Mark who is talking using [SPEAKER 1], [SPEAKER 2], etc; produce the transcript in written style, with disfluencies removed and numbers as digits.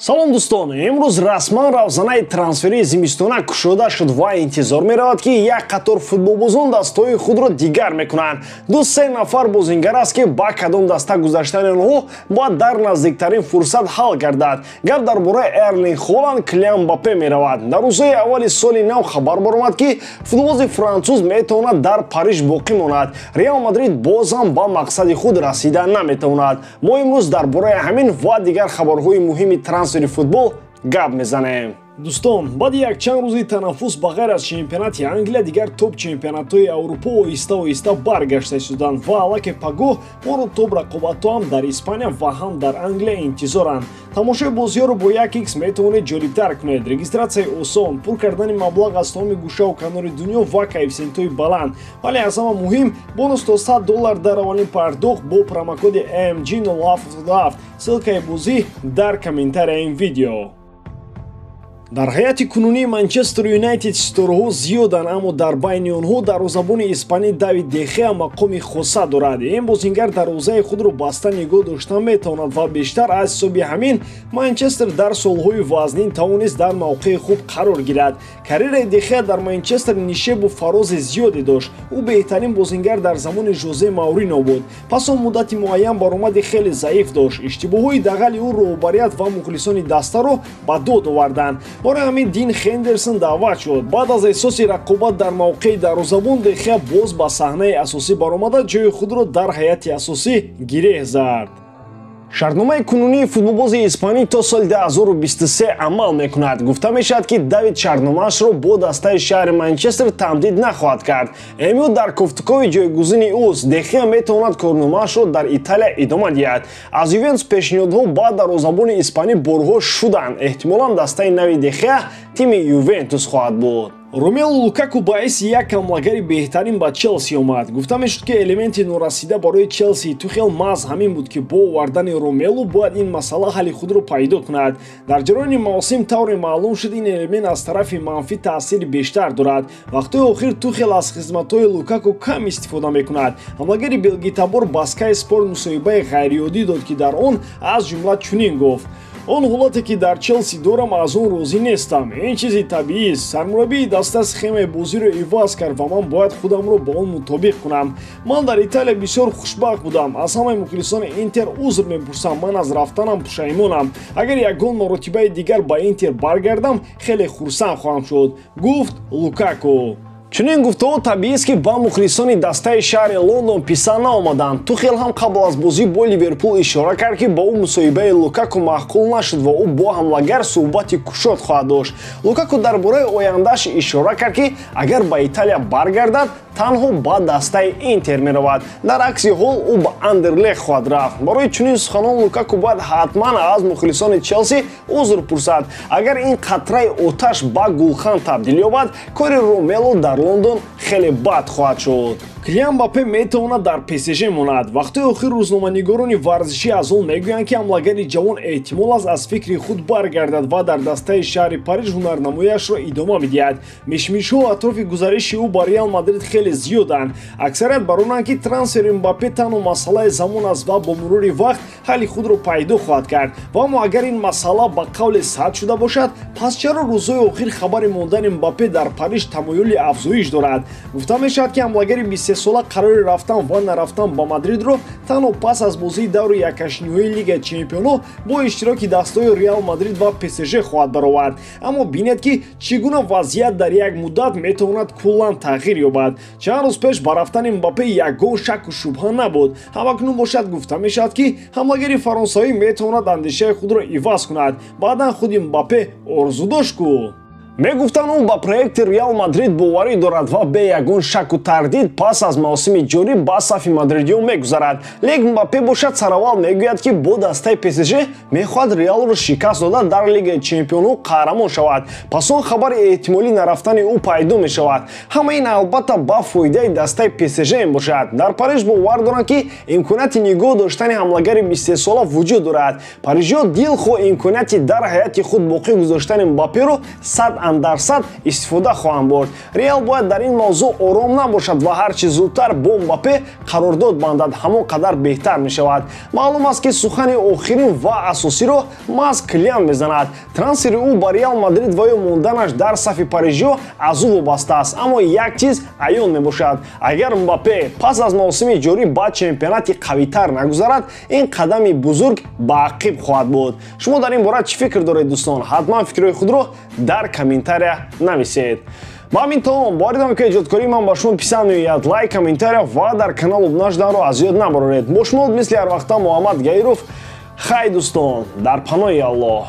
[SPEAKER 1] салом дӯстон, имрӯз расман равзанаи трансфери зимистона кушода шуд ва интизор меравад ки як қатор футболбозон дастаҳои худро дигар мекунанд. 2-3 нафар бозингар аст ки ба кадом даста гузаштани онҳо бояд дар наздиктарин фурсат ҳал гардад. Гап дар бораи Эрлинг Холанд, Килиан Мбаппе меравад. Дар рӯзҳои аввали соли нав хабар баромад ки футболбози француз метавонад дар Париж боқӣ монад. Реал Мадрид боз ҳам ба мақсади худ расида наметавонад. Мо имрӯз дар бораи ҳамин ва дигар хабарҳои муҳими трансфери футбол гап мезанем. Дӯстон, баъди якчанд рӯзи танаффус ба ғайр аз чемпионати Англия, дигар топ чемпионатҳои Аврупо оҳиста-оҳиста баргашта шуданд ва аллаке пагоҳ моро топ рақобатҳо ҳам дар Испания ва ҳам дар Англия интизоранд. Тамошои бозиҳоро бо 1x метавонед ҷолибтар кунед. Регистратсияи осон, пур кардани маблағ аз тамоми гӯшаву канори дунё ва коэффициентҳои баланд. Вале аз ҳама муҳим, бонус то $100 дар аввалин пардохт бо промокоди AMG07. Ссилкаи бозӣ дар комментарияи ин видео. дар ҳайати кунунии Манчестер Юнайтед ситораҳо зиёданд, аммо дар байни онҳо дарвозабони испанӣ Давид де Геа мақоми хоса дорад. Ин бозингар дарвозаи худро баста нигоҳ доштан метавонад ва бештар аз ҳисоби ҳамин Манчестер дар солҳои вазнин тавонист дар мавқеи хуб қарор гирад. Карьераи де Геа дар Манчестер нишебу фарози зиёде дошт. Ӯ беҳтарин бозингар дар замони Жозе Маурино буд. Пас он муддати муайян баромади хеле заиф дошт. Иштибоҳҳои дағали ӯ роҳбарият ва мухлисони дастаро ба дод оварданд. бораи ҳамин Дин Хендерсон даъват шуд. баъд аз эҳсоси рақобат дар мавқеи дарвозабон, де Геа боз ба саҳнаи асосӣ баромада ҷои худро дар ҳайати асосӣ гиреҳ зад. шартномаи кунунии футболбози испанӣ то соли 2023 амал мекунад. Гуфта мешавад ки Давид шартномаашро бо дастаи шаҳри Манчестер тамдид нахоҳад кард. МЮ дар кофтукови ҷойгузини ӯст. Де Геа метавонад корномаашро дар Италия идома диҳад. Аз Ювентус пешниҳодҳо ба дарвозабони испанӣ борҳо шуданд. эҳтимолан дастаи нави Де Геа тими Ювентус хоҳад буд. Ромелу Лукаку баъси як камлагари беҳтарин ба Челси омад. Гуфта мешуд ки элементи норасида барои Челси Тухел маҳз ҳамин буд ки бо овардани Ромелу бояд ин масъала ҳалли худро пайдо кунад. Дар ҷараёни мавсим тавре маълум шуд ин элемент аз тарафи манфӣ таъсири бештар дорад. Вақтҳои охир Тухел аз хизматҳои Лукаку кам истифода мекунад. ҳамлагари белгитабор ба Sky Sport мусоҳибаи ғайриоддӣ дод ки дар он аз ҷумла чунин гуфт: он ҳолате ки дар Челси дорам, аз он розӣ нестам. Ин чизи табиист. Сармураббии даста схемаи бозиро иваз кард ва ман бояд худамро ба он мутобиқ кунам. Ман дар Италия бисёр хушбахт будам. Аз ҳамаи мухлисони Интер узр мепурсам. Ман аз рафтанам пушаймонам. Агар ягон маротибаи дигар ба Интер баргардам, хеле хурсанд хоҳам шуд, гуфт Лукаку. чунин гуфтаҳо табиист ки ба мухлисони дастаи шаҳри Лондон писанд наомаданд. Тухел ҳам қабл аз бозӣ бо Ливерпул ишора кард ки ба ӯ мусоҳибаи Лукаку маъқул нашуд ва ӯ бо ҳамлагар суҳбати кушод хоҳад дошт. Лукаку дар бораи ояндааш ишора кард ки агар ба Италия баргардад, танҳо ба дастаи Интер меравад. дар акси ҳол ӯ ба Андерлех хоҳад рафт. барои чунин суханон Лукаку бояд ҳатман аз мухлисони Челси узр пурсад. агар ин қатраи оташ ба гулхан табдил ёбад, кори Ромело дар Лондон хеле бад хоҳад шуд. Килиан Мбаппе метавонад дар ПСЖ монад. вақтҳои охир рӯзноманигорони варзишӣ аз он мегӯянд ки ҳамлагари ҷавон эҳтимол аст аз фикри худ баргардад ва дар дастаи шаҳри Париж ҳунарнамояшро идома бидиҳад. мишмишҳо атрофи гузариши ӯ ба Реал Мадрид хеле зиёданд. аксарият бар онанд ки трансфери Мбаппе танҳо масъалаи замон аст ва бо мурури вақт ҳалли худро пайдо хоҳад кард. ва аммо агар ин масъала ба қавле сад шуда бошад, пас чаро рӯзҳои охир хабари мондани Мбаппе дар Париж тамоюли афзоиш дорад? гуфта мешавад ки ҳамлагари 23 сола қарори рафтан ва нарафтан ба Мадридро танҳо пас аз бозии даври якашниҳои Лигаи Чемпионҳо бо иштироки дастаҳои Реал Мадрид ва ПСЖ хоҳад баровард. аммо бинед ки чӣ гуна вазъият дар як муддат метавонад куллан тағйир ёбад. чанд рӯз пеш ба рафтани Мбаппе ягон шаку шубҳа набуд. ҳамакнун бошад гуфта мешавад ки ҳамлагари фаронсавӣ метавонад андешаи худро иваз кунад. баъдан худи Мбаппе орзу дошт ку. мегуфтанд ӯ ба проекти Реал Мадрид боварӣ дорад ва бе ягон шаку тардид пас аз мавсими ҷорӣ ба сафи мадридиён мегузарад. лекин Мбаппе бошад сараввал мегӯяд ки бо дастаи ПСЖ мехоҳад Реалро шикаст дода дар Лигаи Чемпионҳо қаҳрамон шавад. пас он хабари эҳтимолӣ нарафтани ӯ пайдо мешавад. ҳама ин албатта ба фоидаи дастаи ПСЖ мебошад. дар Париж бовар доранд ки имконияти нигоҳ доштани ҳамлагари 23 сола вуҷуд дорад. парижиҳо дилхоҳ имконияти дар ҳайати худ боқӣ гузоштани Мбапперо 100 100% истифода хоҳанд бурд. Реал бояд дар ин мавзӯъ ором набошад ва ҳар чӣ зудтар бо Мбаппе қарордод бандад, ҳамон қадар беҳтар мешавад. Маълум аст ки сухани охирин ва асосиро маҳз Килиан мезанад. Трансфери ӯ ба Реал Мадрид ва ё монданаш дар сафи парижиҳо аз ӯ вобаста аст. Аммо як чиз аён мебошад: агар Мбаппе пас аз мавсими ҷорӣ ба чемпионати қавитар нагузарад, ин қадами бузург ба ақиб хоҳад буд. Шумо дар ин бора чӣ фикр доред дӯстон? Ҳатман фикрҳои худро дар комментария нависед. ба ҳамин тамом боридан ки эҷодкории ман ба шумо писанд меояд, лайк, комментария ва дар канал обуна шуданро аз ёд набароред. Бо шумо мисли ҳар вақта Муҳаммад Гаиров. Хай дӯстон, дар паноҳи Аллоҳ.